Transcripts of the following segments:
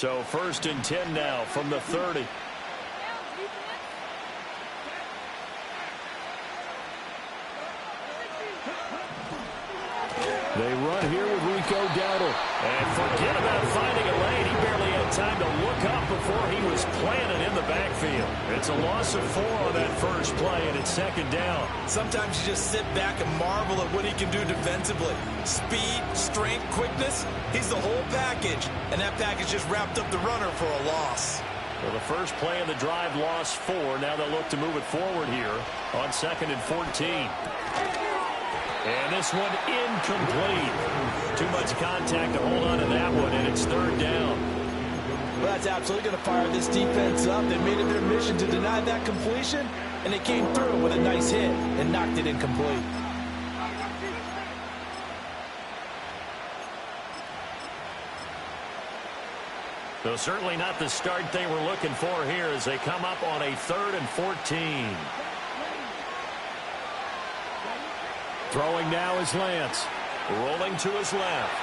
So 1st and 10 now from the 30. They run here with Rico Dowdle. And forget about finding a lane. He barely had time to look up before he was planted in the backfield. It's a loss of 4 on that first play, and it's 2nd down. Sometimes you just sit back and marvel at what he can do defensively. Speed, strength, quickness. He's the whole package. And that package just wrapped up the runner for a loss. Well, the first play of the drive lost 4. Now they'll look to move it forward here on 2nd and 14. And this one incomplete. Too much contact to hold on to that one, and it's 3rd down. Well, that's absolutely going to fire this defense up. They made it their mission to deny that completion, and they came through with a nice hit and knocked it incomplete. So certainly not the start they were looking for here as they come up on a 3rd and 14. Throwing now is Lance. Rolling to his left.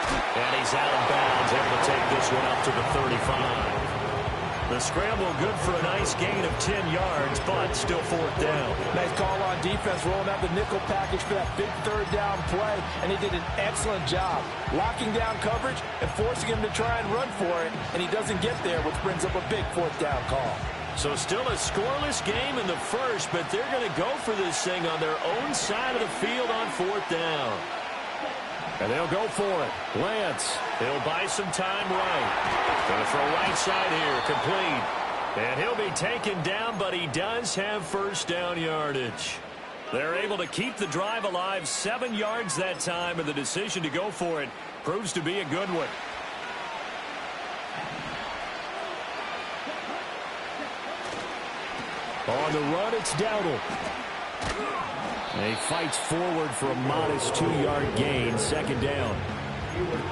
And he's out of bounds, able to take this one up to the 35. The scramble good for a nice gain of 10 yards, but still 4th down. Nice call on defense, rolling out the nickel package for that big 3rd down play, and he did an excellent job locking down coverage and forcing him to try and run for it, and he doesn't get there, which brings up a big 4th down call. So still a scoreless game in the first, but they're going to go for this thing on their own side of the field on 4th down. And they'll go for it. Lance, he'll buy some time right. Going to throw right side here, complete. And he'll be taken down, but he does have 1st down yardage. They're able to keep the drive alive, 7 yards that time, and the decision to go for it proves to be a good one. On the run, it's Dowdle. And he fights forward for a modest 2-yard gain, 2nd down.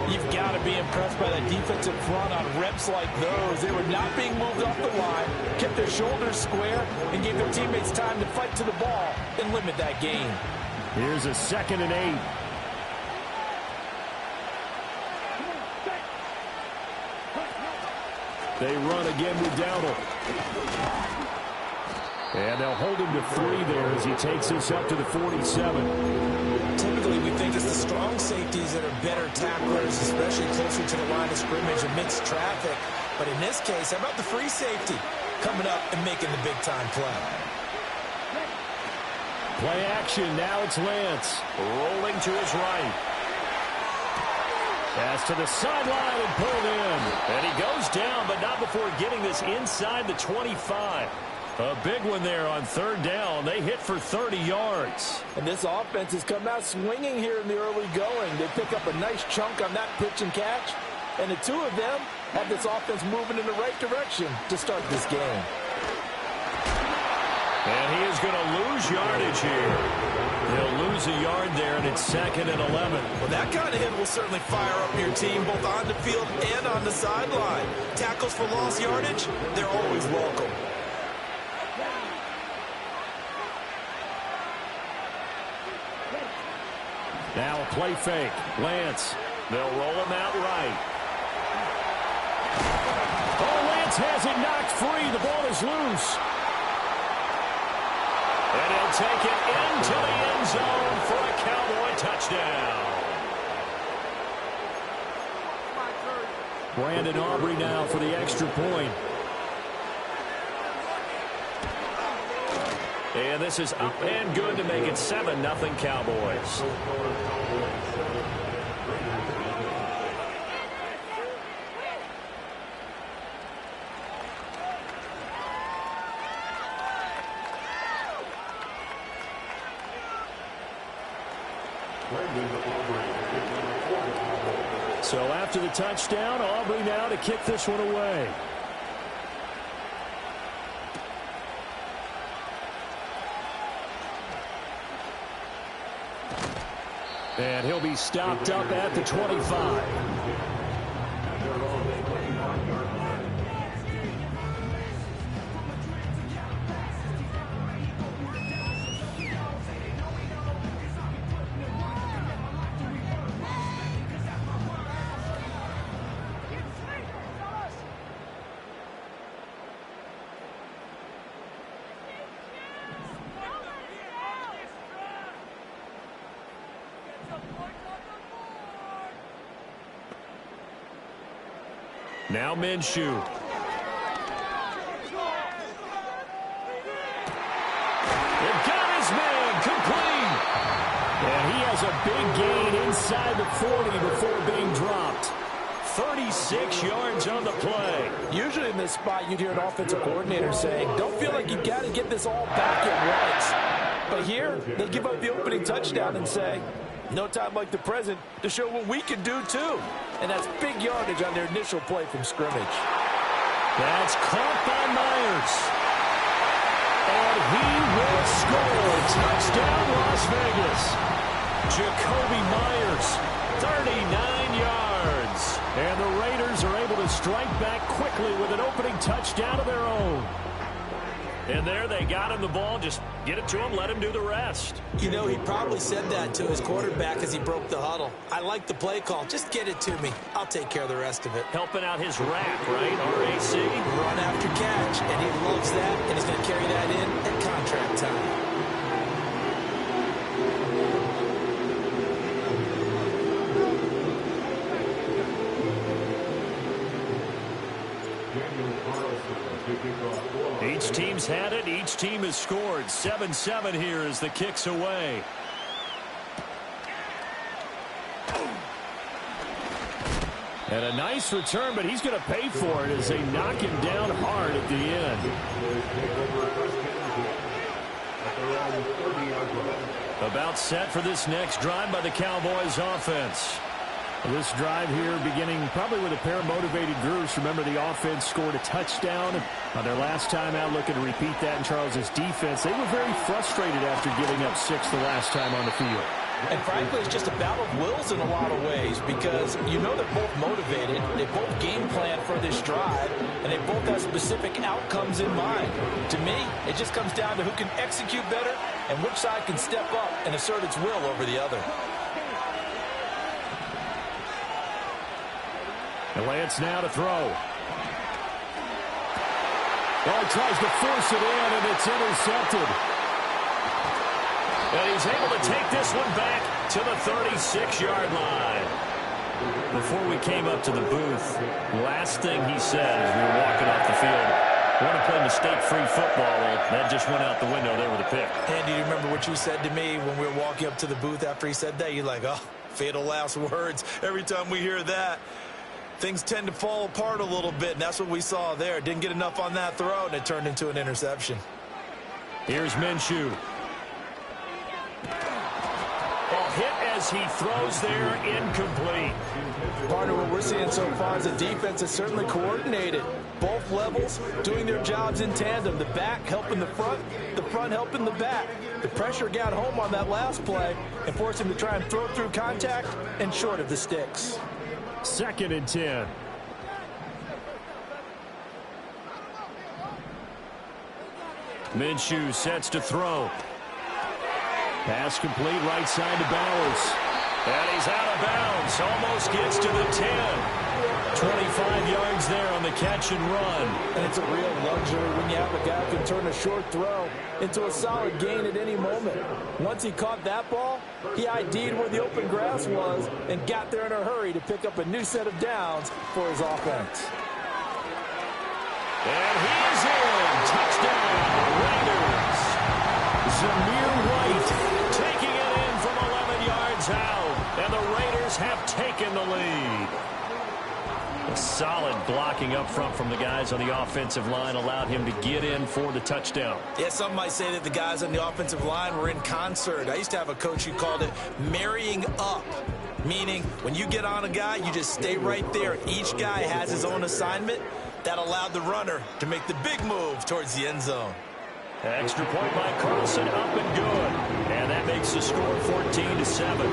You've got to be impressed by that defensive front on reps like those. They were not being moved off the line, kept their shoulders square, and gave their teammates time to fight to the ball and limit that gain. Here's a 2nd and 8. They run again with Dowdle. And they'll hold him to 3 there as he takes this up to the 47. Typically, we think it's the strong safeties that are better tacklers, especially closer to the line of scrimmage amidst traffic. But in this case, how about the free safety coming up and making the big-time play? Play action. Now it's Lance. Rolling to his right. Pass to the sideline and pulled in. And he goes down, but not before getting this inside the 25. A big one there on 3rd down. They hit for 30 yards. And this offense has come out swinging here in the early going. They pick up a nice chunk on that pitch and catch. And the 2 of them have this offense moving in the right direction to start this game. And he is going to lose yardage here. He'll lose a yard there, and it's 2nd and 11. Well, that kind of hit will certainly fire up your team both on the field and on the sideline. Tackles for lost yardage, they're always welcome. Now a play fake. Lance. They'll roll him out right. Oh, Lance has it knocked free. The ball is loose. And he'll take it into the end zone for a Cowboy touchdown. Brandon Aubrey now for the extra point. And this is up and good to make it 7-0 Cowboys. So after the touchdown, Aubrey now to kick this one away. And he'll be stopped up at the 25. Now Minshew. They've got his man complete. And he has a big gain inside the 40 before being dropped. 36 yards on the play. Usually in this spot, you'd hear an offensive coordinator saying, don't feel like you got to get this all back at once. But here, they give up the opening touchdown and say, no time like the present to show what we can do too. And that's big yardage on their initial play from scrimmage. That's caught by Myers. And he will score. Touchdown, Las Vegas. Jacoby Myers, 39 yards. And the Raiders are able to strike back quickly with an opening touchdown of their own. And there they got him the ball. Just get it to him, let him do the rest. You know, he probably said that to his quarterback as he broke the huddle. I like the play call. Just get it to me. I'll take care of the rest of it. Helping out his rack, right? RAC. Run after catch, and he loves that, and he's going to carry that in at contract time. Each team's had it. Each team has scored. 7-7 here as the kick's away. And a nice return, but he's going to pay for it as they knock him down hard at the end. About set for this next drive by the Cowboys offense. This drive here beginning probably with a pair of motivated groups. Remember, the offense scored a touchdown on their last time out, looking to repeat that in Charles's defense. They were very frustrated after giving up 6 the last time on the field. And frankly, it's just a battle of wills in a lot of ways because you know they're both motivated. They both game plan for this drive, and they both have specific outcomes in mind. To me, it just comes down to who can execute better and which side can step up and assert its will over the other. And Lance now to throw. Well, he tries to force it in, and it's intercepted. And he's able to take this one back to the 36-yard line. Before we came up to the booth, last thing he said as we were walking off the field, I want to play mistake-free football. Well, that just went out the window there with a pick. And do you remember what you said to me when we were walking up to the booth after he said that? You're like, oh, fatal last words. Every time we hear that, things tend to fall apart a little bit, and that's what we saw there. Didn't get enough on that throw, and it turned into an interception. Here's Minshew. Ball hit as he throws there, incomplete. Partner, what we're seeing so far is the defense is certainly coordinated. Both levels doing their jobs in tandem. The back helping the front helping the back. The pressure got home on that last play and forced him to try and throw through contact and short of the sticks. 2nd and 10. Minshew sets to throw. Pass complete right side to Bowers. And he's out of bounds. Almost gets to the 10. 25 yards there on the catch and run. And it's a real luxury when you have a guy who can turn a short throw into a solid gain at any moment. Once he caught that ball, he ID'd where the open grass was and got there in a hurry to pick up a new set of downs for his offense. And he's in. Touchdown, Raiders. Zamir White taking it in from 11 yards out. And the Raiders have taken the lead. A solid blocking up front from the guys on the offensive line allowed him to get in for the touchdown. Yeah, some might say that the guys on the offensive line were in concert. I used to have a coach who called it marrying up, meaning when you get on a guy, you just stay right there. Each guy has his own assignment. That allowed the runner to make the big move towards the end zone. Extra point by Carlson, up and good. And that makes the score 14-7.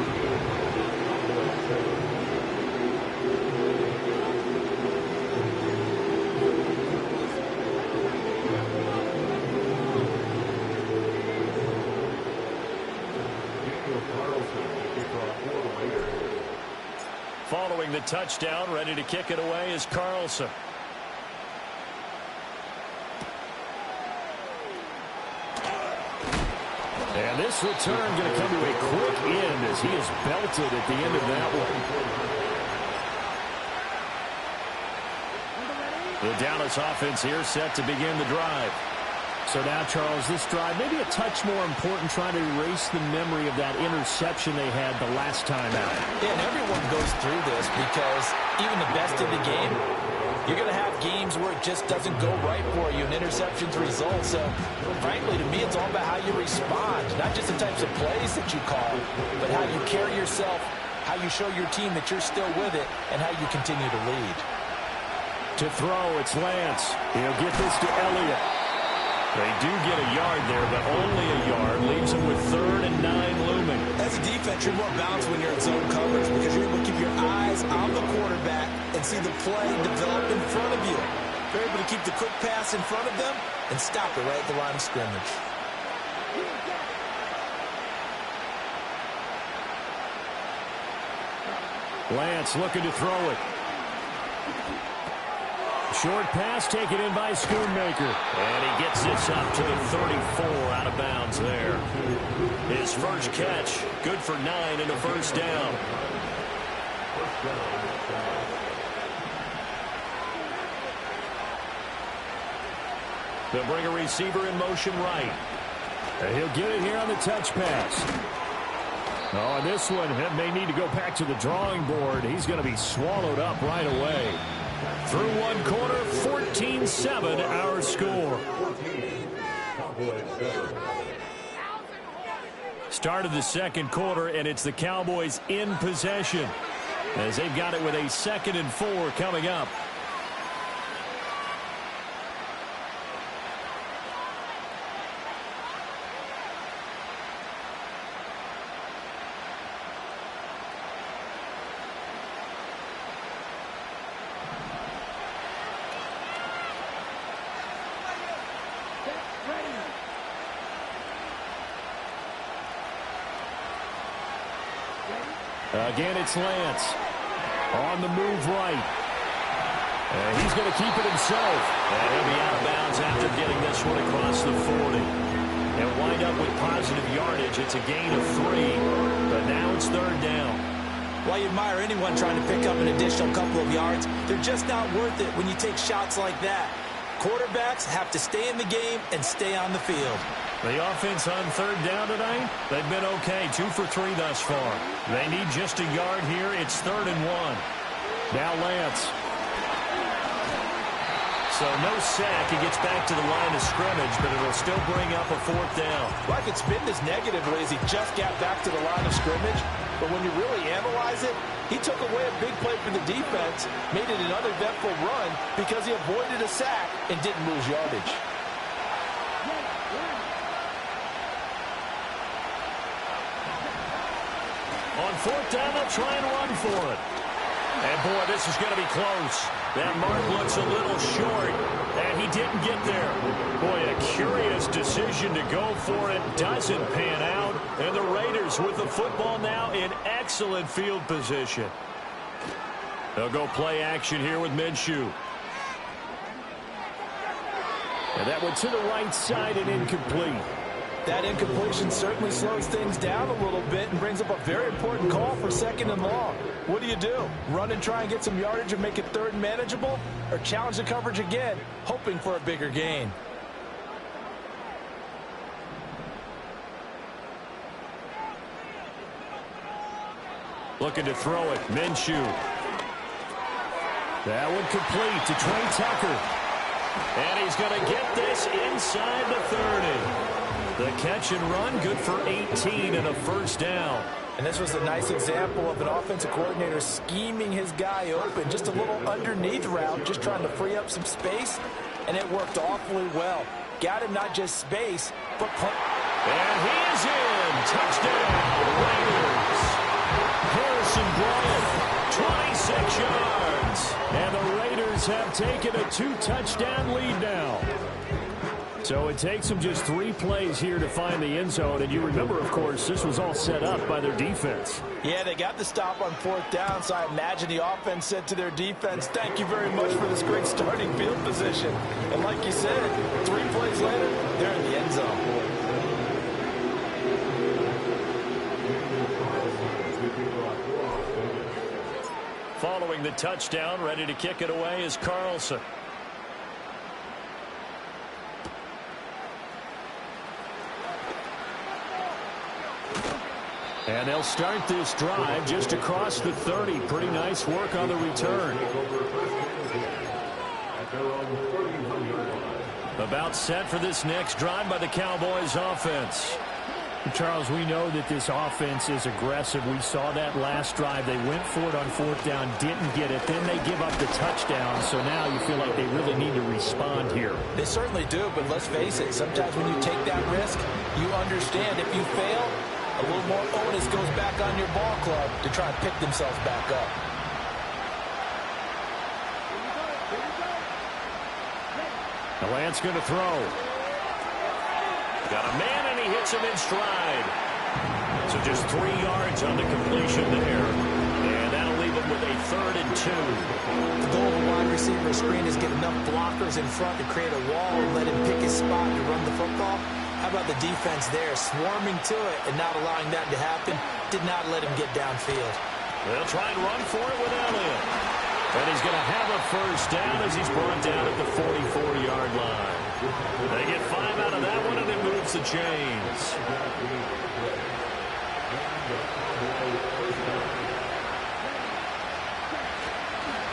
Following the touchdown, ready to kick it away is Carlson. And this return going to come to a quick end as he is belted at the end of that one. The Dallas offense here set to begin the drive. So now, Charles, this drive maybe a touch more important, trying to erase the memory of that interception they had the last time out. Yeah, and everyone goes through this because even the best in the game, you're going to have games where it just doesn't go right for you, and interceptions result. So, frankly, to me, it's all about how you respond, not just the types of plays that you call, but how you carry yourself, how you show your team that you're still with it, and how you continue to lead. To throw, it's Lance. He'll get this to Elliott. They do get a yard there, but only a yard. Leaves them with 3rd and 9 looming. As a defense, you're more balanced when you're in zone coverage because you're able to keep your eyes on the quarterback and see the play develop in front of you. You're able to keep the quick pass in front of them and stop it right at the line of scrimmage. Lance looking to throw it. Short pass taken in by Schoonmaker. And he gets this up to the 34, out of bounds there. His first catch, good for 9 and a first down. They'll bring a receiver in motion right. And he'll get it here on the touch pass. Oh, and this one may need to go back to the drawing board. He's going to be swallowed up right away. Through one quarter, 14-7 our score. Start of the second quarter, and it's the Cowboys in possession as they've got it with a 2nd and 4 coming up. Again, it's Lance on the move right. And he's going to keep it himself. And he'll be out of bounds after getting this one across the 40. And wind up with positive yardage. It's a gain of 3, but now it's 3rd down. While you admire anyone trying to pick up an additional couple of yards, they're just not worth it when you take shots like that. Quarterbacks have to stay in the game and stay on the field. The offense on 3rd down tonight, they've been okay. 2 for 3 thus far. They need just a yard here. It's 3rd and 1. Now Lance. So no sack. He gets back to the line of scrimmage, but it'll still bring up a 4th down. Well, I could spin this negatively as he just got back to the line of scrimmage. But when you really analyze it, he took away a big play for the defense, made it an uneventful run because he avoided a sack and didn't lose yardage. On 4th down, they'll try and run for it. And, boy, this is going to be close. That mark looks a little short, and he didn't get there. Boy, a curious decision to go for it. Doesn't pan out. And the Raiders with the football now in excellent field position. They'll go play action here with Minshew. And that went to the right side and incomplete. That incompletion certainly slows things down a little bit and brings up a very important call for 2nd and long. What do? Run and try and get some yardage and make it 3rd and manageable? Or challenge the coverage again, hoping for a bigger gain? Looking to throw it. Minshew. That one complete to Trey Tucker. And he's going to get this inside the 30. The catch and run, good for 18 and a first down. And this was a nice example of an offensive coordinator scheming his guy open. Just a little underneath route, just trying to free up some space, and it worked awfully well. Got him not just space, but punt. And he is in. Touchdown, Raiders. Harrison Bryant, 26 yards. And the Raiders have taken a 2-touchdown lead now. So it takes them just 3 plays here to find the end zone. And you remember, of course, this was all set up by their defense. Yeah, they got the stop on 4th down, so I imagine the offense said to their defense, thank you very much for this great starting field position. And like you said, 3 plays later, they're in the end zone. Following the touchdown, ready to kick it away is Carlson. And they'll start this drive just across the 30. Pretty nice work on the return. About set for this next drive by the Cowboys offense. Charles, we know that this offense is aggressive. We saw that last drive. They went for it on fourth down, didn't get it. Then they give up the touchdown. So now you feel like they really need to respond here. They certainly do, but let's face it. Sometimes when you take that risk, you understand if you fail, a little more onus goes back on your ball club to try and pick themselves back up. The Lance going to throw. Got a man, and he hits him in stride. So just 3 yards on the completion there. And that'll leave him with a 3rd and 2. The goal of a wide receiver screen is get enough blockers in front to create a wall and let him pick his spot to run the football. How about the defense there, swarming to it and not allowing that to happen? Did not let him get downfield. They'll try and run for it with Elliott. And he's going to have a first down as he's brought down at the 44-yard line. They get 5 out of that one, and it moves the chains.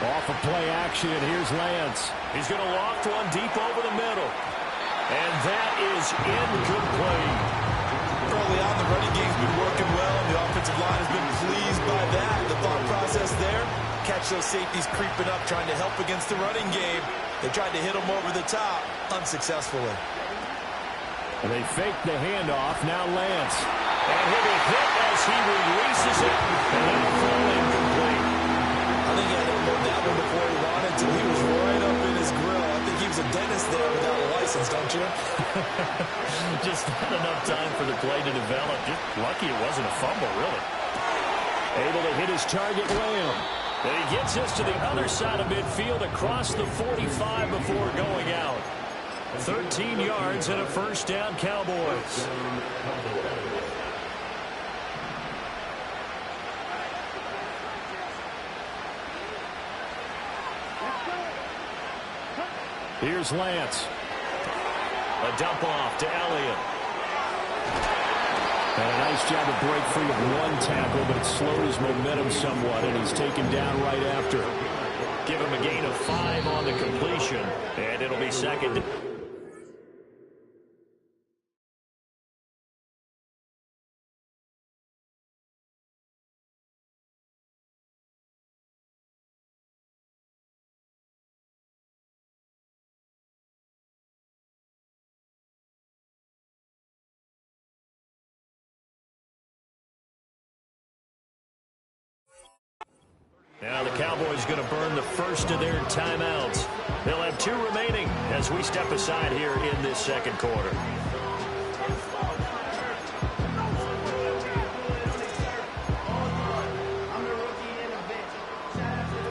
Off of play action, here's Lance. He's going to loft one deep over the middle. And that is incomplete. Early on, the running game's been working well, and the offensive line has been pleased by that. The thought process there, catch those safeties creeping up, trying to help against the running game. They tried to hit them over the top, unsuccessfully. And they fake the handoff. Now Lance. And he'll be hit as he releases it. And that'll fall incomplete. I think he had to unload that one before he wanted to. He was right up in his grill. I think he was a dentist there without a license, don't you? Just not enough time for the play to develop. Just lucky it wasn't a fumble, really. Able to hit his target, Lamb. And he gets us to the other side of midfield across the 45 before going out. 13 yards and a first down, Cowboys. Here's Lance. A dump off to Elliott. And a nice job to break free of one tackle, but it slowed his momentum somewhat, and he's taken down right after. Give him a gain of 5 on the completion, and it'll be second. Now the Cowboys going to burn the first of their timeouts. They'll have 2 remaining as we step aside here in this second quarter.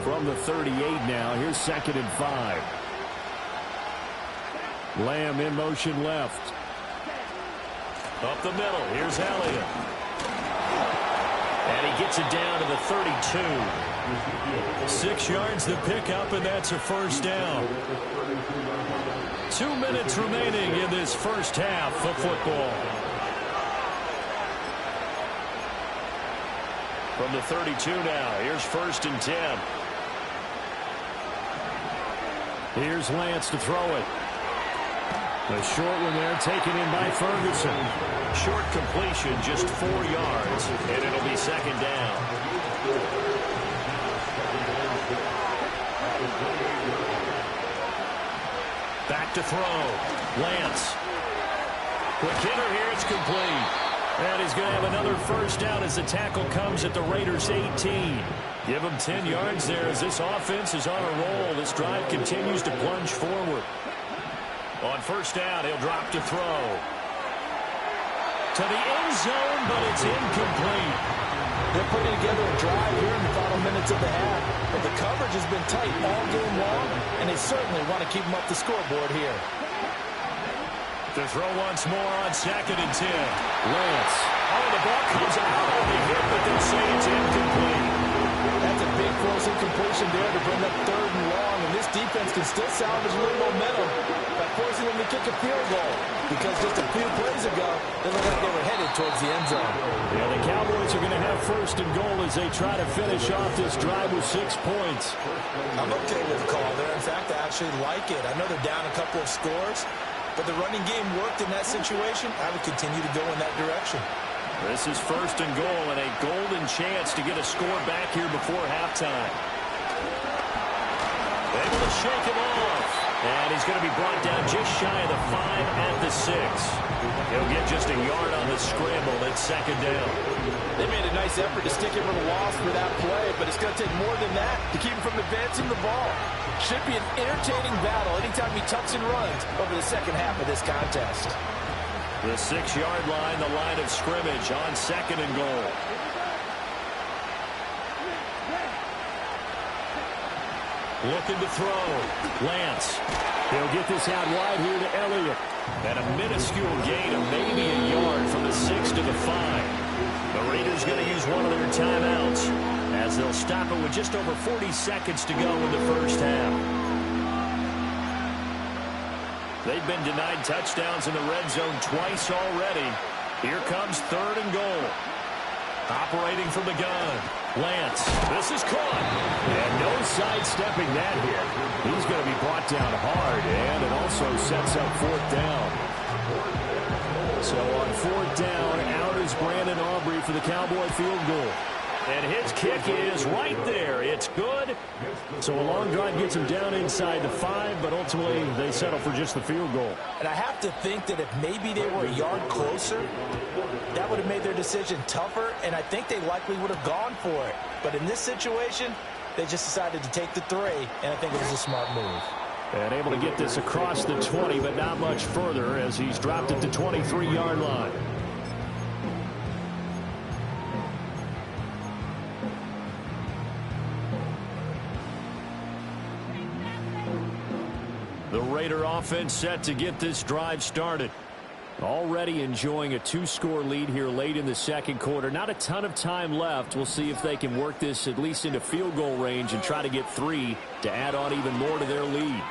From the 38 now, here's 2nd and 5. Lamb in motion left. Up the middle, here's Elliott. And he gets it down to the 32. 6 yards the pickup, and that's a first down. 2 minutes remaining in this first half of football. From the 32 now, here's 1st and 10. Here's Lance to throw it. A short one there, taken in by Ferguson. Short completion, just 4 yards, and it'll be 2nd down. Back to throw. Lance. Quick hitter here, it's complete. And he's going to have another first down as the tackle comes at the Raiders' 18. Give him 10 yards there as this offense is on a roll. This drive continues to plunge forward. On first down, he'll drop to throw. To the end zone, but it's incomplete. They're putting together a drive here in the final minutes of the half. But the coverage has been tight all game long, and they certainly want to keep them up the scoreboard here. To throw once more on 2nd and 10. Lance. Oh, the ball comes out on the hit, but they'll say it's incomplete. That's a big forcing completion there to bring up 3rd and long, and this defense can still salvage a little momentum by forcing them to kick a field goal, because just a few plays ago, they looked like they were headed towards the end zone. Yeah, the Cowboys are going to have 1st and goal as they try to finish off this drive with 6 points. I'm okay with the call there. In fact, I actually like it. I know they're down a couple of scores, but the running game worked in that situation. I would continue to go in that direction. This is 1st and goal and a golden chance to get a score back here before halftime. Able to shake him off. And he's going to be brought down just shy of the 5 at the 6. He'll get just a yard on the scramble at 2nd down. They made a nice effort to stick him with a loss for that play, but it's going to take more than that to keep him from advancing the ball. Should be an entertaining battle anytime he tucks and runs over the second half of this contest. The 6-yard line, the line of scrimmage on 2nd and goal. Looking to throw. Lance. He'll get this out wide here to Elliott. And a minuscule gain of maybe a yard from the 6 to the 5. The Raiders going to use one of their timeouts as they'll stop it with just over 40 seconds to go in the first half. They've been denied touchdowns in the red zone twice already. Here comes 3rd and goal. Operating from the gun. Lance. This is caught. And no sidestepping that hit. He's going to be brought down hard, and it also sets up 4th down. So on 4th down, out is Brandon Aubrey for the Cowboy field goal. And his kick is right there. It's good. So a long drive gets him down inside the 5, but ultimately they settle for just the field goal. And I have to think that if maybe they were a yard closer, that would have made their decision tougher, and I think they likely would have gone for it. But in this situation, they just decided to take the 3, and I think it was a smart move. And able to get this across the 20, but not much further as he's dropped at the 23-yard line. The Raider offense set to get this drive started. Already enjoying a 2-score lead here late in the 2nd quarter. Not a ton of time left. We'll see if they can work this at least into field goal range and try to get 3 to add on even more to their lead.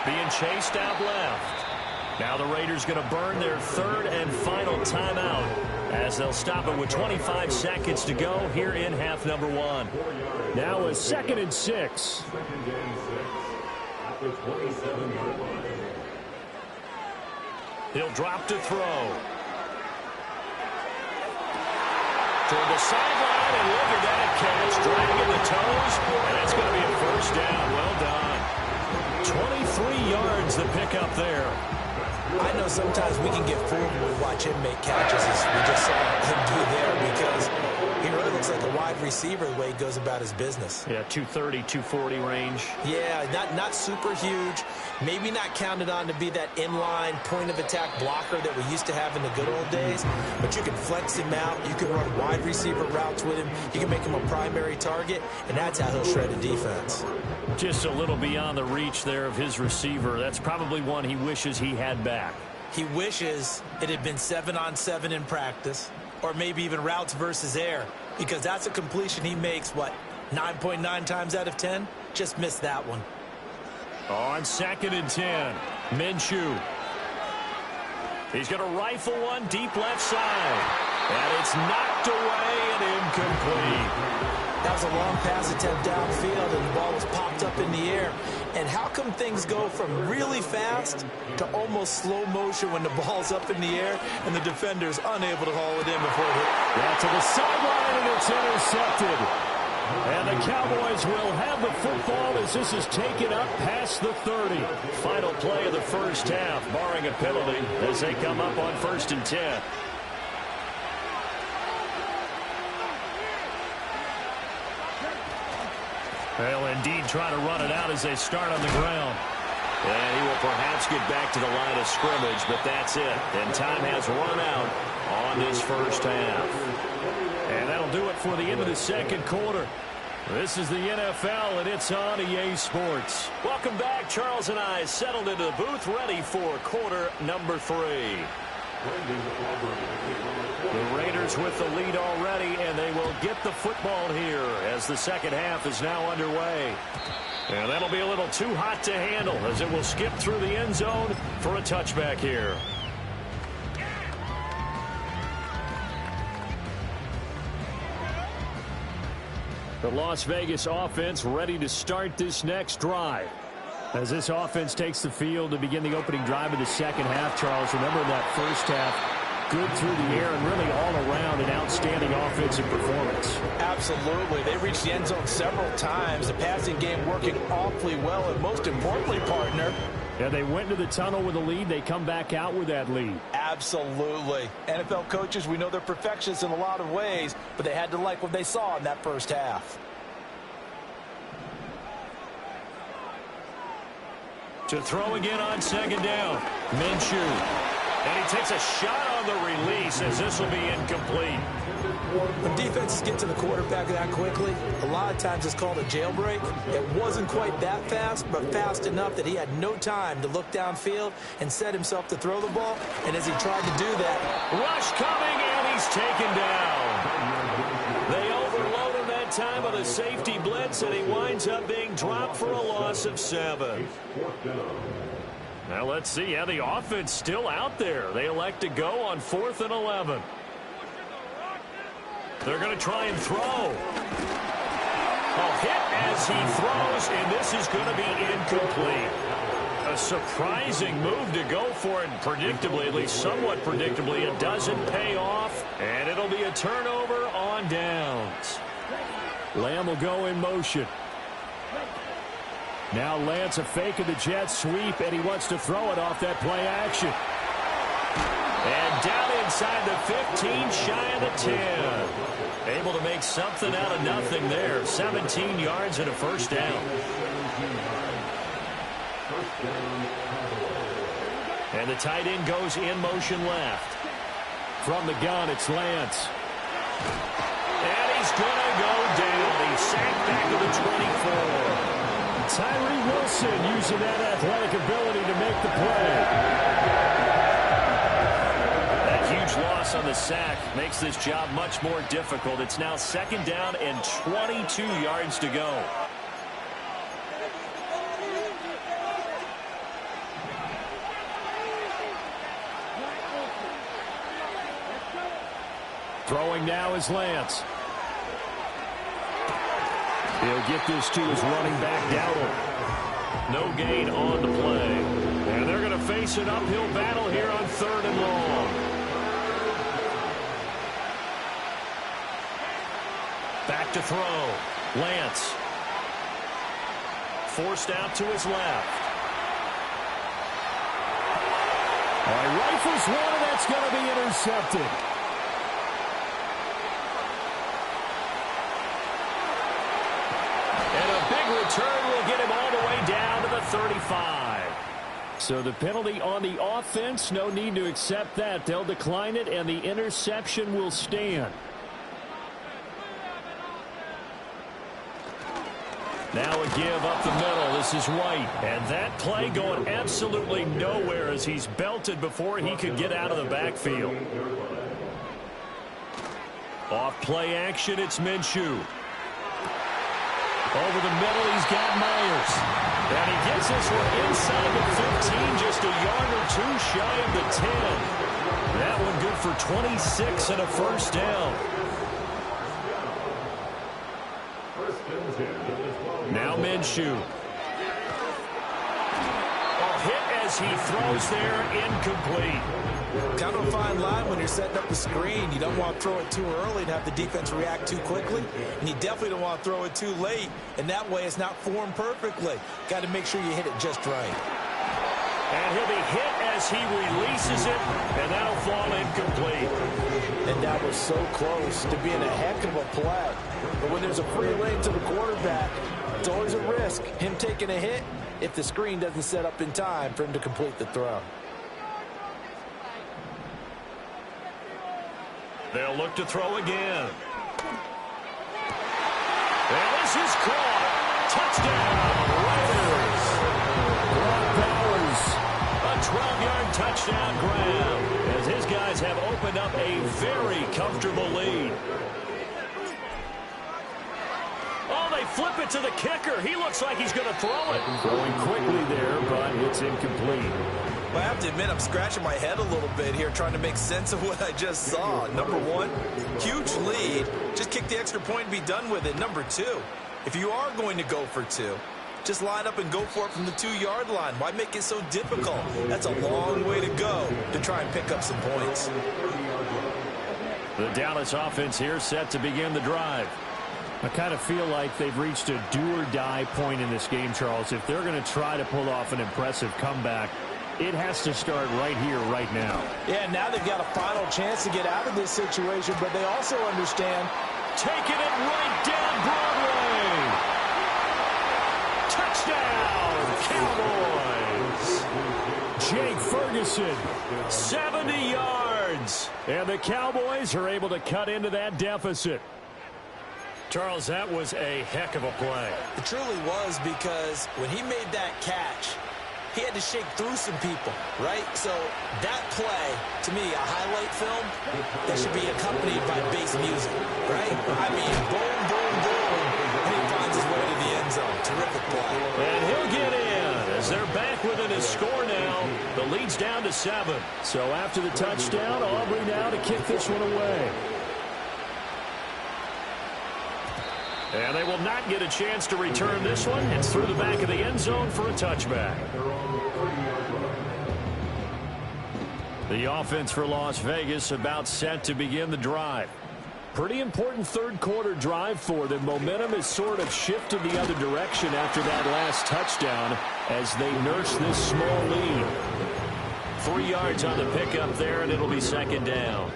Being chased out left. Now the Raiders going to burn their 3rd and final timeout as they'll stop it with 25 seconds to go here in half number 1. Now a 2nd and 6. He'll drop to throw. Toward the sideline, and look at that catch. Dragging the toes, and it's going to be a 1st down. Well done. 23 yards the pickup there. I know sometimes we can get fooled when we watch him make catches, as we just saw him do there, because he really looks like a wide receiver the way he goes about his business. Yeah, 230, 240 range. Yeah, not super huge. Maybe not counted on to be that inline point-of-attack blocker that we used to have in the good old days. But you can flex him out. You can run wide receiver routes with him. You can make him a primary target, and that's how he'll shred a defense. Just a little beyond the reach there of his receiver. That's probably one he wishes he had back. He wishes it had been 7-on-7 in practice, or maybe even routes versus air, because that's a completion he makes, 9.9 times out of 10? Just missed that one. On 2nd and 10, Minshew. He's going to rifle one deep left side. And it's knocked away and incomplete. That was a long pass attempt downfield, and the ball was popped up in the air. And how come things go from really fast to almost slow motion when the ball's up in the air and the defender's unable to haul it in before it hit? Yeah, to the sideline, and it's intercepted. And the Cowboys will have the football as this is taken up past the 30. Final play of the first half, barring a penalty, as they come up on 1st and 10. Well, indeed, trying to run it out as they start on the ground. And he will perhaps get back to the line of scrimmage, but that's it. And time has run out on this first half. And that'll do it for the end of the 2nd quarter. This is the NFL, and it's on EA Sports. Welcome back. Charles and I settled into the booth, ready for quarter number 3. The Raiders with the lead already, and they will get the football here as the second half is now underway. And that'll be a little too hot to handle as it will skip through the end zone for a touchback here. The Las Vegas offense ready to start this next drive. As this offense takes the field to begin the opening drive of the second half, Charles, remember that first half, good through the air and really all around an outstanding offensive performance. Absolutely. They reached the end zone several times. The passing game working awfully well, and most importantly, partner, yeah, they went to the tunnel with a lead. They come back out with that lead. absolutely. NFL coaches, we know they're perfectionists in a lot of ways, but they had to like what they saw in that first half. To throw again on second down, Minshew. And he takes a shot on the release as this will be incomplete. When defenses get to the quarterback that quickly, a lot of times it's called a jailbreak. It wasn't quite that fast, but fast enough that he had no time to look downfield and set himself to throw the ball. And as he tried to do that, rush coming, and he's taken down. They overload him that time with a safety blitz, and he winds up being dropped for a loss of 7. Now let's see how the offense still out there. They elect to go on 4th and 11. They're going to try and throw. A hit as he throws, and this is going to be incomplete. A surprising move to go for it, predictably, at least somewhat predictably. It doesn't pay off, and it'll be a turnover on downs. Lamb will go in motion. Now Lance a fake of the jet sweep, and he wants to throw it off that play action. And down inside the 15, shy of the 10. Able to make something out of nothing there. 17 yards and a first down. And the tight end goes in motion left. From the gun, it's Lance. And he's going to go down. He's sacked back to the 24. Tyree Wilson using that athletic ability to make the play. Huge loss on the sack makes this job much more difficult. It's now second down and 22 yards to go. Throwing now is Lance. He'll get this to his running back Dowdle. No gain on the play. And they're going to face an uphill battle here on 3rd and long. Back to throw. Lance. Forced out to his left. All right, rifles one, and that's going to be intercepted. And a big return will get him all the way down to the 35. So the penalty on the offense, no need to accept that. They'll decline it, and the interception will stand. Now a give up the middle. This is White. And that play going absolutely nowhere as he's belted before he could get out of the backfield. Off play action, it's Minshew. Over the middle, he's got Myers. And he gets this one inside the 15, just a yard or two shy of the 10. That one good for 26 and a first down. Now Minshew. A hit as he throws there, incomplete. kind of a fine line when you're setting up the screen. You don't want to throw it too early and have the defense react too quickly, and you definitely don't want to throw it too late, and that way it's not formed perfectly. Got to make sure you hit it just right. And he'll be hit as he releases it, and that'll fall incomplete. And that was so close to being a heck of a play. But when there's a free lane to the quarterback, it's always a risk, him taking a hit, if the screen doesn't set up in time for him to complete the throw. They'll look to throw again. And this is caught. Touchdown, Raiders. Brock Bowers. A 12-yard touchdown grab, as his guys have opened up a very comfortable lead. Oh, they flip it to the kicker. He looks like he's going to throw it. Throwing quickly there, but it's incomplete. Well, I have to admit, I'm scratching my head a little bit here trying to make sense of what I just saw. Number one, huge lead. Just kick the extra point and be done with it. Number two, if you are going to go for two, just line up and go for it from the 2-yard line. Why make it so difficult? That's a long way to go to try and pick up some points. The Dallas offense here set to begin the drive. I kind of feel like they've reached a do-or-die point in this game, Charles. If they're going to try to pull off an impressive comeback, it has to start right here, right now. Yeah, now they've got a final chance to get out of this situation, but they also understand taking it right down Broadway. Touchdown, Cowboys. Jake Ferguson. 70 yards. And the Cowboys are able to cut into that deficit. Charles, that was a heck of a play. It truly was, because when he made that catch, he had to shake through some people, right? So that play, to me, a highlight film that should be accompanied by bass music, right? I mean, boom, boom, boom, and he finds his way to the end zone. Terrific play. And he'll get in as they're back within a score now. The lead's down to 7. So after the touchdown, Aubrey now to kick this one away. And they will not get a chance to return this one. It's through the back of the end zone for a touchback. The offense for Las Vegas about set to begin the drive. Pretty important third-quarter drive for them. Momentum has sort of shifted the other direction after that last touchdown as they nurse this small lead. 3 yards on the pickup there, and it'll be second down.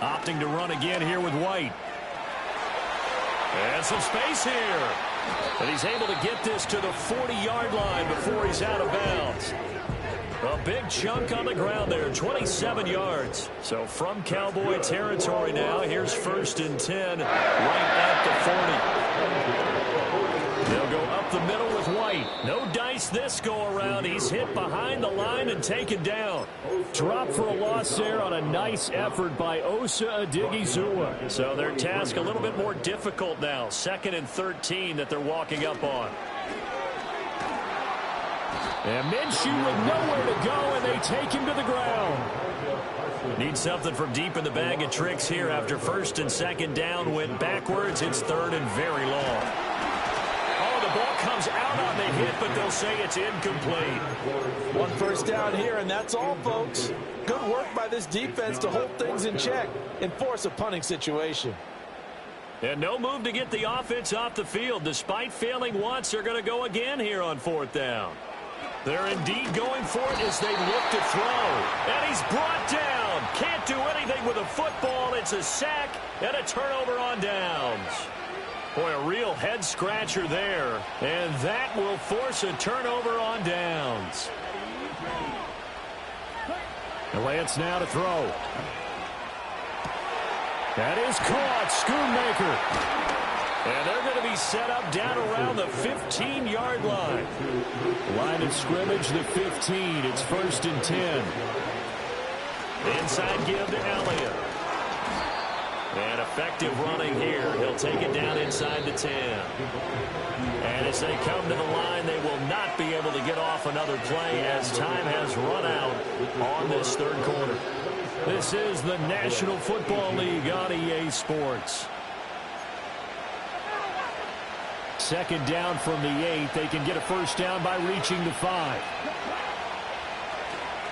Opting to run again here with White. And some space here. And he's able to get this to the 40-yard line before he's out of bounds. A big chunk on the ground there, 27 yards. So from Cowboy territory now, here's 1st and 10 right at the 40. They'll go up the middle with White. No dice this go-around. He's hit behind the line and taken down. Drop for a loss there on a nice effort by Osa Odighizuwa. So their task a little bit more difficult now. 2nd and 13 that they're walking up on. And Minshew with nowhere to go, and they take him to the ground. Need something from deep in the bag of tricks here after 1st and 2nd down. Went backwards. It's 3rd and very long. Oh, the ball comes out on the hit, but they'll say it's incomplete. 1 first down here, and that's all, folks. Good work by this defense to hold things in check and force a punting situation. And no move to get the offense off the field. Despite failing once, they're going to go again here on 4th down. They're indeed going for it as they look to throw. And he's brought down. Can't do anything with a football. It's a sack and a turnover on downs. Boy, a real head-scratcher there. And that will force a turnover on downs. Lance now to throw. That is caught. Schoonmaker. And they're going to be set up down around the 15-yard line. Line of scrimmage, the 15. It's 1st and 10. Inside give to Elliott. And effective running here. He'll take it down inside the 10. And as they come to the line, they will not be able to get off another play as time has run out on this 3rd quarter. This is the National Football League on EA Sports. 2nd down from the 8. They can get a 1st down by reaching the 5.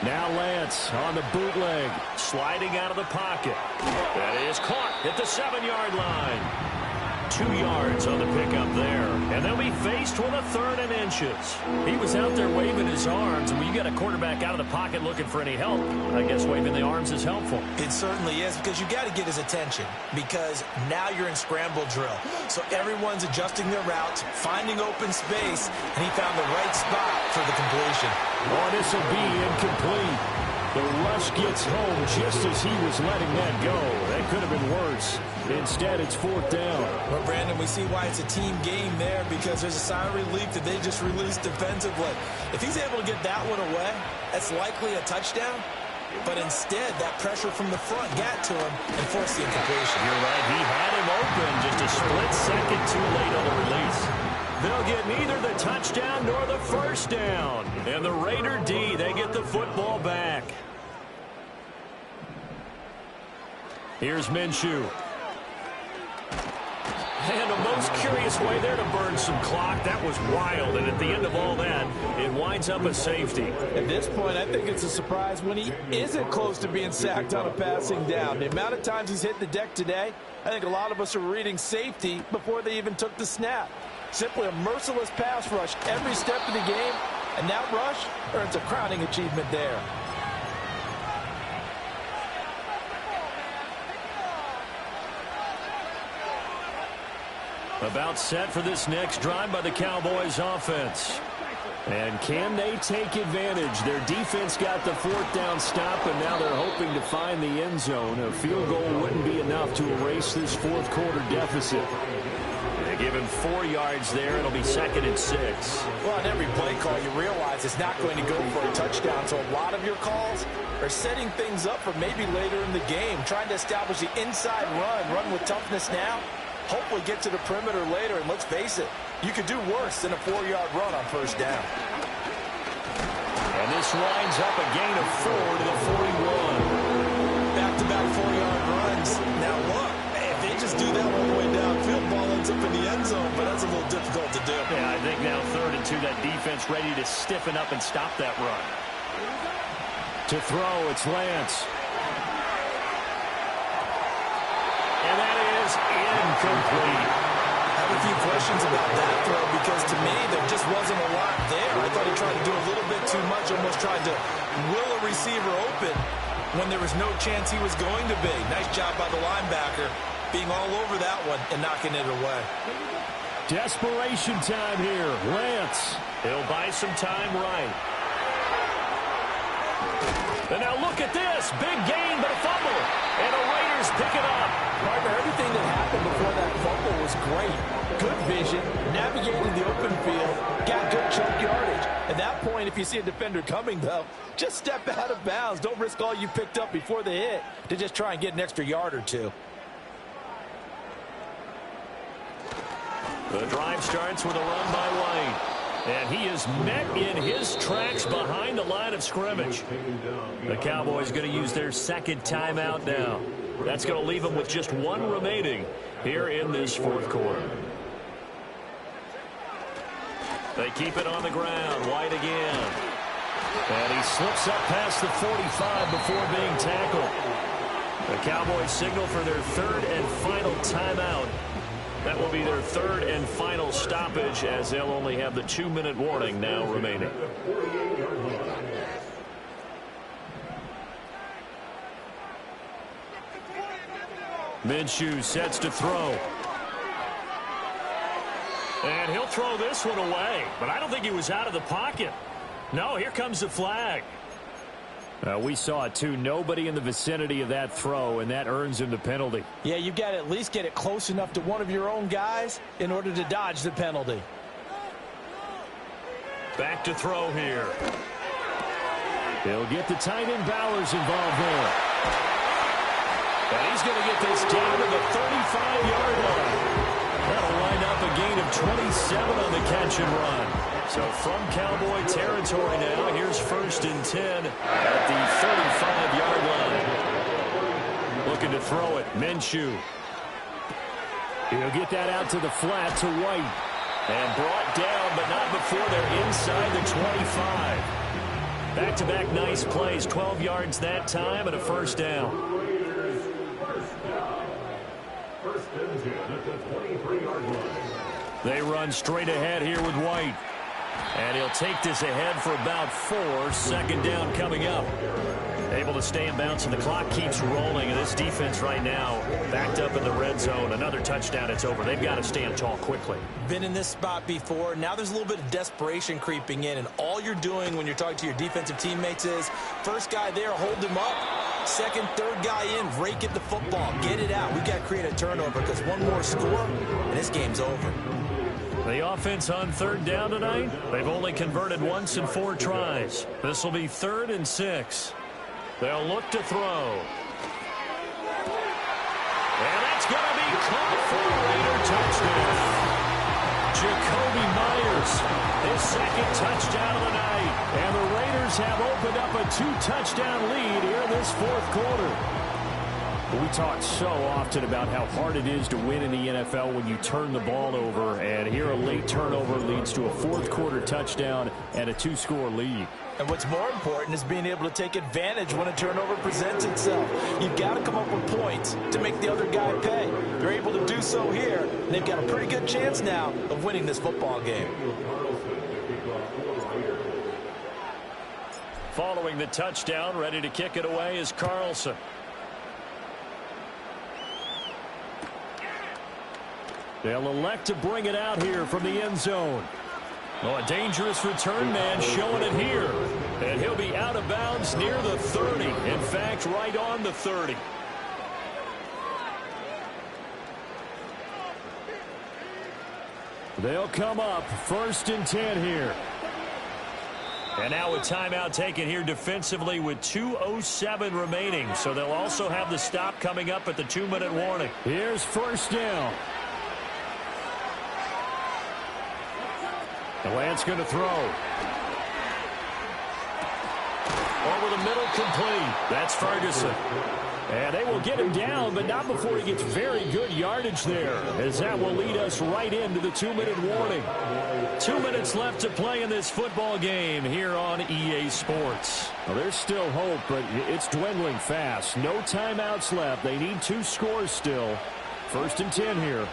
Now Lance on the bootleg. Sliding out of the pocket. That is caught at the 7-yard line. 2 yards on the pickup there. And they'll be faced with a 3rd and inches. He was out there waving his arms. And when you got a quarterback out of the pocket looking for any help, I guess waving the arms is helpful. It certainly is, because you got to get his attention, because now you're in scramble drill. So everyone's adjusting their routes, finding open space, and he found the right spot for the completion. Oh, this will be incomplete. The rush gets home just as he was letting that go. That could have been worse. Instead, it's fourth down. But, Brandon, we see why it's a team game there, because there's a sign of relief that they just released defensively. If he's able to get that one away, that's likely a touchdown. But instead, that pressure from the front got to him and forced the incompletion. You're right. He had him open, just a split second too late on the release. They'll get neither the touchdown nor the first down. And the Raider D, they get the football back. Here's Minshew. And a most curious way there to burn some clock. That was wild, and at the end of all that, it winds up a safety. At this point, I think it's a surprise when he isn't close to being sacked on a passing down. The amount of times he's hit the deck today, I think a lot of us are reading safety before they even took the snap. Simply a merciless pass rush every step of the game, and that rush earns a crowning achievement there. About set for this next drive by the Cowboys offense. And can they take advantage? Their defense got the fourth down stop, and now they're hoping to find the end zone. A field goal wouldn't be enough to erase this fourth quarter deficit. They give him 4 yards there. It'll be 2nd and 6. Well, on every play call, you realize it's not going to go for a touchdown. So a lot of your calls are setting things up for maybe later in the game, trying to establish the inside run with toughness now. Hopefully get to the perimeter later, and let's face it, you could do worse than a 4-yard run on first down. And this winds up a gain of 4 to the 41. Back-to-back 4-yard runs. Now look, if they just do that all the way downfield, ball ends up in the end zone, but that's a little difficult to do. Yeah, I think now 3rd and 2, that defense ready to stiffen up and stop that run. To throw, it's Lance. And that is incomplete. I have a few questions about that throw, because to me there just wasn't a lot there. I thought he tried to do a little bit too much, almost tried to will a receiver open when there was no chance he was going to be. Nice job by the linebacker being all over that one and knocking it away. Desperation time here. Lance. He'll buy some time right. And now look at this. Big gain, but a fumble. And the Raiders pick it up. Partner, everything that happened before that fumble was great. Good vision, navigating the open field, got good chunk yardage. At that point, if you see a defender coming, though, just step out of bounds. Don't risk all you picked up before the hit to just try and get an extra yard or two. The drive starts with a run by White. And he is met in his tracks behind the line of scrimmage. The Cowboys going to use their 2nd timeout now. That's going to leave them with just 1 remaining here in this 4th quarter. They keep it on the ground. White again. And he slips up past the 45 before being tackled. The Cowboys signal for their 3rd and final timeout. That will be their 3rd and final stoppage, as they'll only have the 2-minute warning now remaining. Minshew sets to throw. And he'll throw this one away, but I don't think he was out of the pocket. No, here comes the flag. We saw it, too. Nobody in the vicinity of that throw, and that earns him the penalty. Yeah, you've got to at least get it close enough to one of your own guys in order to dodge the penalty. Back to throw here. They'll get the tight end Bowers involved there. And he's going to get this down to the 35-yard line. That'll wind up a gain of 27 on the catch and run. So from Cowboy territory now, here's 1st and 10 at the 35-yard line. Looking to throw it, Minshew. He'll get that out to the flat to White. And brought down, but not before they're inside the 25. Back-to-back nice plays, 12 yards that time and a 1st down. They run straight ahead here with White. And he'll take this ahead for about 4. 2nd down coming up. Able to stay in bounds, and the clock keeps rolling. And this defense right now backed up in the red zone. Another touchdown, it's over. They've got to stand tall quickly. Been in this spot before. Now there's a little bit of desperation creeping in, and all you're doing when you're talking to your defensive teammates is first guy there, hold him up. Second, third guy in, rake at the football. Get it out. We've got to create a turnover because one more score, and this game's over. The offense on third down tonight, they've only converted once in 4 tries. This will be 3rd and 6. They'll look to throw. And that's going to be caught for a Raider touchdown. Jacoby Myers, his 2nd touchdown of the night. And the Raiders have opened up a 2-touchdown lead here in this 4th quarter. We talk so often about how hard it is to win in the NFL when you turn the ball over. And here a late turnover leads to a 4th quarter touchdown and a 2-score lead. And what's more important is being able to take advantage when a turnover presents itself. You've got to come up with points to make the other guy pay. They're able to do so here, and they've got a pretty good chance now of winning this football game. Following the touchdown, ready to kick it away is Carlson. They'll elect to bring it out here from the end zone. Oh, a dangerous return man showing it here. And he'll be out of bounds near the 30. In fact, right on the 30. They'll come up 1st and 10 here. And now a timeout taken here defensively with 2:07 remaining. So they'll also have the stop coming up at the 2-minute warning. Here's 1st down. The Lance going to throw. Over the middle, complete. That's Ferguson. And they will get him down, but not before he gets very good yardage there, as that will lead us right into the 2-minute warning. 2 minutes left to play in this football game here on EA Sports. Well, there's still hope, but it's dwindling fast. No timeouts left. They need 2 scores still. 1st and 10 here.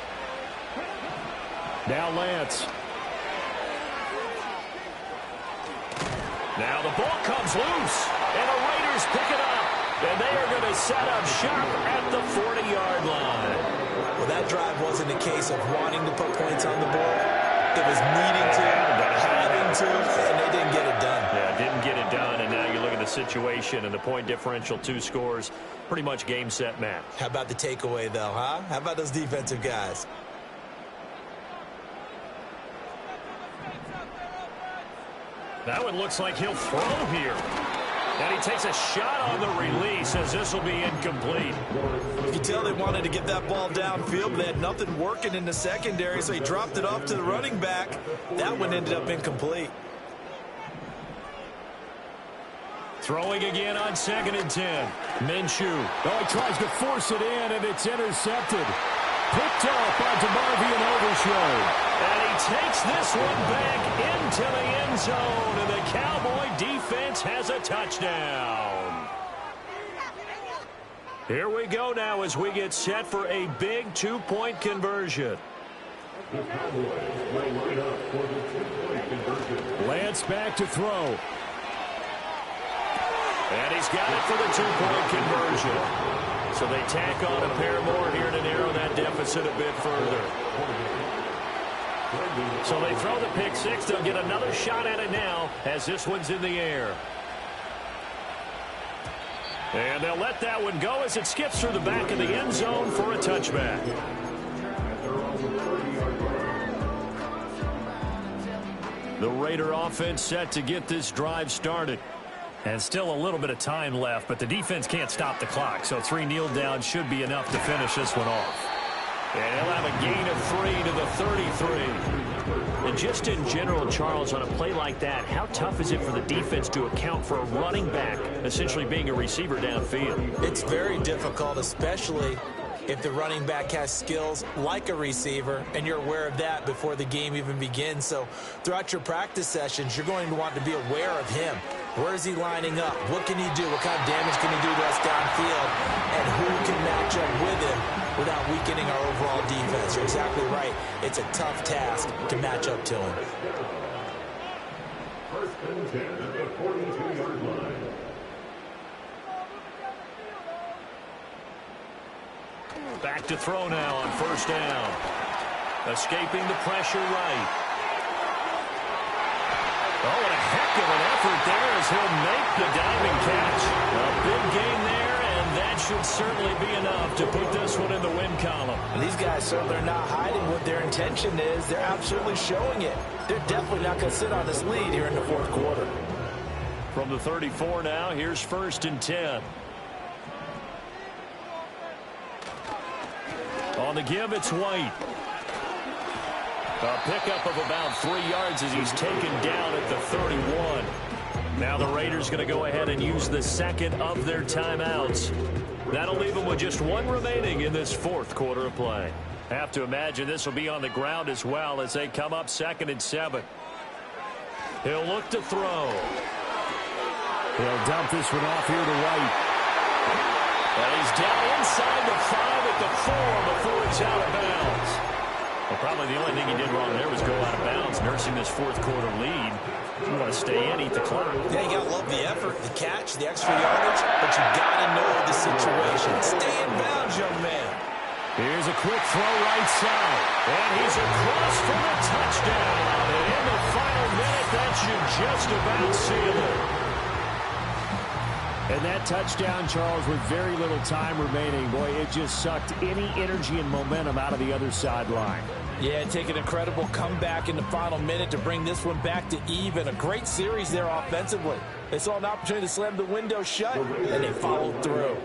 Now Lance. Now the ball comes loose, and the Raiders pick it up. And they are going to set up shop at the 40-yard line. Well, that drive wasn't a case of wanting to put points on the board. It was needing to, having to, and they didn't get it done. Yeah, didn't get it done, and now you look at the situation and the point differential, 2 scores, pretty much game, set, match. How about the takeaway, though, huh? How about those defensive guys? That one looks like he'll throw here. And he takes a shot on the release as this will be incomplete. You can tell they wanted to get that ball downfield, but they had nothing working in the secondary, so he dropped it off to the running back. That one ended up incomplete. Throwing again on 2nd and 10. Minshew. Oh, he tries to force it in, and it's intercepted. Picked up by DeMarvion Overshown. And he takes this one back into the end zone, and the Cowboy defense has a touchdown. Here we go now as we get set for a big 2-point conversion. Lance back to throw. And he's got it for the 2-point conversion. So they tack on a pair more here to narrow that deficit a bit further. So they throw the pick 6. They'll get another shot at it now as this one's in the air. And they'll let that one go as it skips through the back of the end zone for a touchback. The Raider offense set to get this drive started. And still a little bit of time left, but the defense can't stop the clock, so 3 kneel downs should be enough to finish this one off. And he'll have a gain of 3 to the 33. And just in general, Charles, on a play like that, how tough is it for the defense to account for a running back essentially being a receiver downfield? It's very difficult, especially if the running back has skills like a receiver, and you're aware of that before the game even begins. So throughout your practice sessions, you're going to want to be aware of him. Where is he lining up? What can he do? What kind of damage can he do to us downfield? And who can match up with him without weakening our overall defense? You're exactly right. It's a tough task to match up to him. 1st and 10 at the 42-yard line. Back to throw now on first down. Escaping the pressure right. Oh, and a heck of an effort there as he'll make the diving catch. A big gain there, and that should certainly be enough to put this one in the win column. And these guys certainly are not hiding what their intention is. They're absolutely showing it. They're definitely not going to sit on this lead here in the fourth quarter. From the 34 now, here's 1st and 10. On the give, it's White. A pickup of about 3 yards as he's taken down at the 31. Now the Raiders going to go ahead and use the second of their timeouts. That'll leave them with just one remaining in this fourth quarter of play. Have to imagine this will be on the ground as well as they come up 2nd and 7. He'll look to throw. He'll dump this one off here to White. And he's down inside the 5 at the 4 before he's out of bounds. Well, probably the only thing he did wrong there was go out of bounds, nursing this fourth quarter lead. You want to stay in, eat the clock. Yeah, you got to love the effort, the catch, the extra yardage, but you got to know the situation. Stay in bounds, young man. Here's a quick throw right side. And he's across for the touchdown. And in the final minute, that should just about seal it. And that touchdown, Charles, with very little time remaining, boy, it just sucked any energy and momentum out of the other sideline. Yeah, take an incredible comeback in the final minute to bring this one back to even. A great series there offensively. They saw an opportunity to slam the window shut, and they followed through.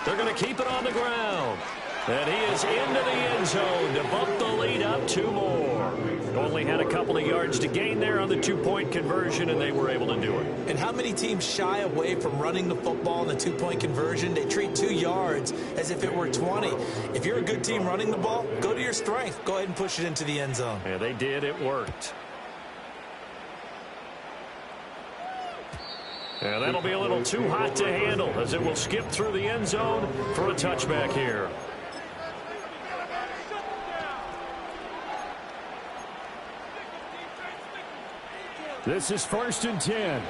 They're going to keep it on the ground. And he is into the end zone to bump the lead up 2 more. Only had a couple of yards to gain there on the 2-point conversion, and they were able to do it. And how many teams shy away from running the football in the 2-point conversion? They treat 2 yards as if it were 20. If you're a good team running the ball, go to your strength. Go ahead and push it into the end zone. Yeah, they did. It worked. And that'll be a little too hot to handle as it will skip through the end zone for a touchback here. This is 1st and 10.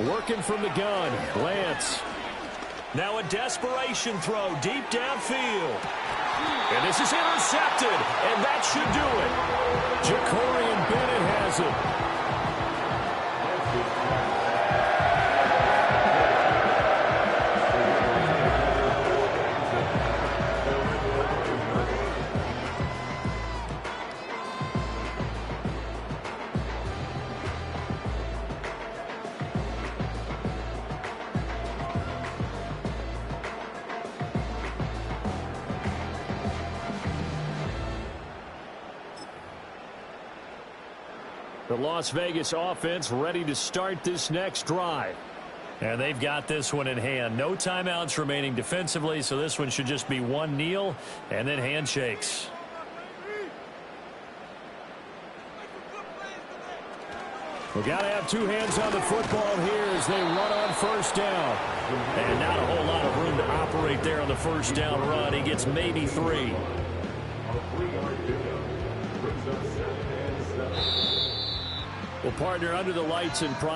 Working from the gun, Lance. Now a desperation throw deep downfield. And this is intercepted, and that should do it. Jacorian Bennett has it. The Las Vegas offense ready to start this next drive. And they've got this one in hand. No timeouts remaining defensively, so this one should just be one kneel and then handshakes. We've got to have 2 hands on the football here as they run on first down. And not a whole lot of room to operate there on the first down run. He gets maybe 3. Well, partner, under the lights in prime.